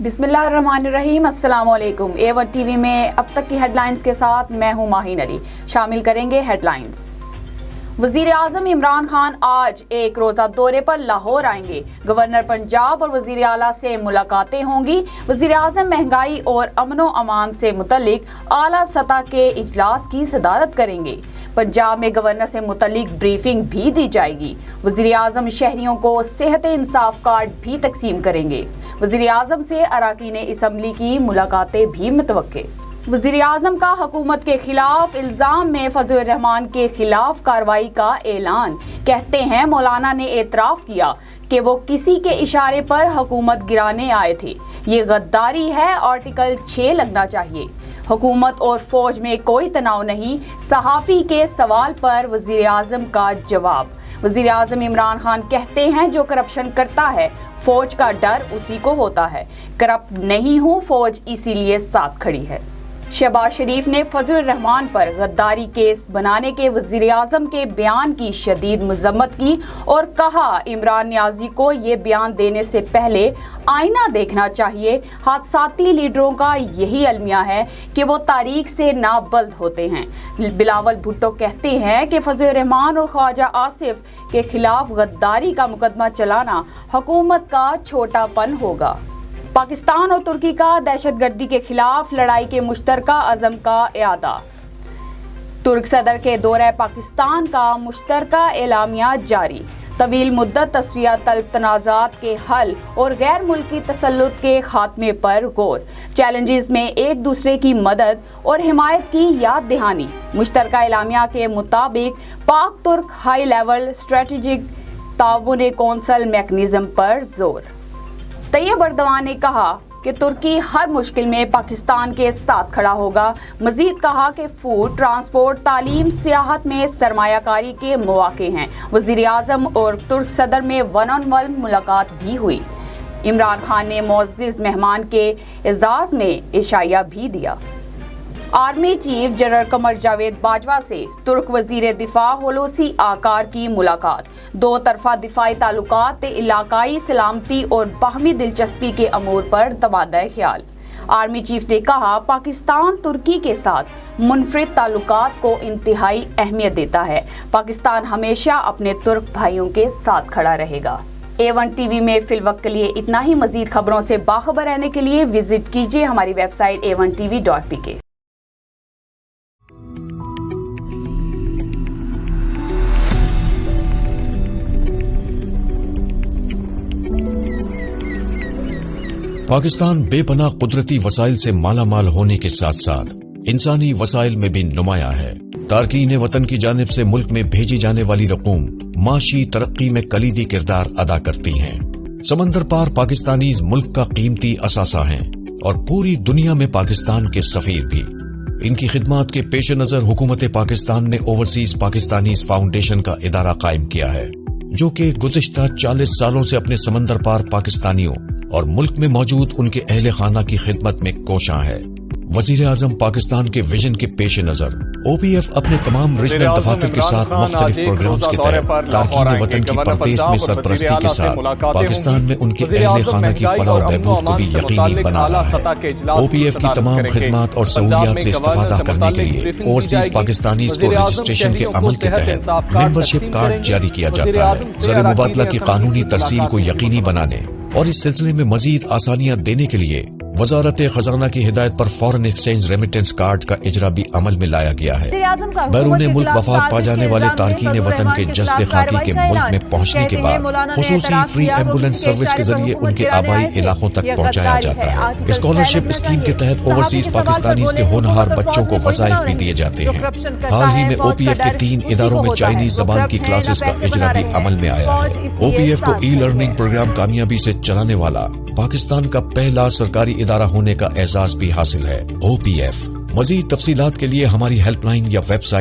बिस्मिल्लाहिर्रहमानिर्रहीम। अस्सलामुअलैकुम। A1 TV में अब तक की हेडलाइंस के साथ मैं हूं माहिन अली। शामिल करेंगे हेडलाइंस। वजीर आजम इमरान खान आज एक रोज़ा दौरे पर लाहौर आएंगे। गवर्नर पंजाब और वजीर आला से मुलाकातें होंगी। वजीर आजम महंगाई और अमनो अमान से मुतल्लिक आला सतह के इजलास की सदारत करेंगे। पंजाब में गवर्नर से मुतल्लिक ब्रीफिंग भी दी जाएगी। वजीर आजम शहरियों को सेहत इंसाफ कार्ड भी तकसीम करेंगे। वजीर आजम से अराकीन असम्बली की मुलाकातें भी मुतवक्के। वजीर आजम का हुकूमत के खिलाफ इल्जाम में फजलुर रहमान के खिलाफ कार्रवाई का ऐलान। कहते हैं मौलाना ने एतराफ़ किया कि वो किसी के इशारे पर हुकूमत गिराने आए थे। ये गद्दारी है, आर्टिकल 6 लगना चाहिए। हुकूमत और फौज में कोई तनाव नहीं, सहाफ़ी के सवाल पर वजीर आजम का जवाब। वजीर आजम इमरान खान कहते हैं जो करप्शन करता है फौज का डर उसी को होता है। करप्ट नहीं हूँ, फौज इसीलिए साथ खड़ी है। शहबाज शरीफ ने फजलुर रहमान पर गद्दारी केस बनाने के वजीर आजम के बयान की शदीद मजम्मत की और कहा इमरान नियाजी को ये बयान देने से पहले आईना देखना चाहिए। हादसाती लीडरों का यही अलमिया है कि वो तारीख से नाबल्द होते हैं। बिलावल भुट्टो कहते हैं कि फजलुर रहमान और ख्वाजा आसिफ के खिलाफ गद्दारी का मुकदमा चलाना हुकूमत का छोटापन होगा। पाकिस्तान और तुर्की का दहशतगर्दी के खिलाफ लड़ाई के मुश्तरका अज़म का इआदा। तुर्क सदर के दौरे पाकिस्तान का मुश्तरका एलामिया जारी। तवील मुद्दत तस्वीया तलब तनाज़ात के हल और गैर मुल्की तसल्लुत के खात्मे पर गौर। चैलेंजेस में एक दूसरे की मदद और हिमायत की याद दहानी। मुश्तरका एलामिया के मुताबिक पाक तुर्क हाई लेवल स्ट्रेटेजिक ताउन कौंसल मैकेनिज्म पर जोर। तैयब अर्दवान ने कहा कि तुर्की हर मुश्किल में पाकिस्तान के साथ खड़ा होगा। मजीद कहा कि फूड, ट्रांसपोर्ट, तालीम, सियाहत में सरमायाकारी के मौके हैं। वजीर आजम और तुर्क सदर में वन-ऑन-वन मुलाकात भी हुई। इमरान खान ने मुअज़्ज़िज़ मेहमान के एजाज़ में इशाया भी दिया। Army chief general Qamar Javed Bajwa से तुर्क वजीर दिफा होलोसी आकार की मुलाकात। दो तरफा दिफाई ताल्लुकात, इलाकाई सलामती और बाहमी दिलचस्पी के अमूर पर तबादला ख्याल। आर्मी चीफ ने कहा पाकिस्तान तुर्की के साथ मुनफरिद ताल्लुकात को इंतहाई अहमियत देता है। पाकिस्तान हमेशा अपने तुर्क भाइयों के साथ खड़ा रहेगा। A1 TV में फिलवक्त के लिए इतना ही। मजीद खबरों से बाखबर रहने के लिए विजिट कीजिए हमारी वेबसाइट a1tv.pk। पाकिस्तान बेपनाह कुदरती वसाइल से माला माल होने के साथ साथ इंसानी वसाइल में भी नुमाया है। तारकीन वतन की जानिब से मुल्क में भेजी जाने वाली रकूम माशी तरक्की में कलीदी किरदार अदा करती हैं। समंदर पार पाकिस्तानीज मुल्क का कीमती असासा हैं और पूरी दुनिया में पाकिस्तान के सफीर भी। इनकी खिदमात के पेश नजर हुकूमत पाकिस्तान ने ओवरसीज पाकिस्तानीज फाउंडेशन का इदारा कायम किया है, जो कि गुज़िश्ता 40 सालों से अपने समंदर पार पाकिस्तानियों और मुल्क में मौजूद उनके अहले खाना की खिदमत में कोशां है। वजीर आजम पाकिस्तान के विजन के पेश नजर OPF अपने तमाम रीजनल दफातर के साथ मुख्तलिफ प्रोग्राम्स के तहत तारकीन वतन की परदेश में सरपरस्ती के साथ पाकिस्तान में उनके अहले खाना की फलाह व बहबूद को भी यकीनी बना रहा है। OPF की तमाम खिदमात और सहूलियात से इस्तेफादा करने के लिए ओवरसीज पाकिस्तानीज को रजिस्ट्रेशन के अमल के तहत मेंबरशिप कार्ड जारी किया जाता है। ज़र मुबादला की कानूनी तरसील को यकीनी बनाने और इस सिलसिले में मजीद आसानियां देने के लिए वजारत खजाना की हिदायत पर फॉरेन एक्सचेंज रेमिटेंस कार्ड का इजरा भी अमल में लाया गया है। बैरून मुल्क वफात पा जाने वाले तारकीन वतन के जस्द खाकी के मुल्क में पहुँचने के बाद खुसूसी फ्री एम्बुलेंस सर्विस के जरिए उनके आबाई इलाकों तक पहुँचाया जाता है। स्कॉलरशिप स्कीम के तहत ओवरसीज पाकिस्तानीज के होनहार बच्चों को वज़ाइफ भी दिए जाते हैं। हाल ही में OPF के 3 इदारों में चाइनीज जबान की क्लासेस का इजरा भी अमल में आया है। OPF को ई-लर्निंग प्रोग्राम कामयाबी से चलाने वाला पाकिस्तान का पहला सरकारी इदारा होने का एजाज भी हासिल है। OPF। मजीद तफसीलात के लिए हमारी हेल्पलाइन या वेबसाइट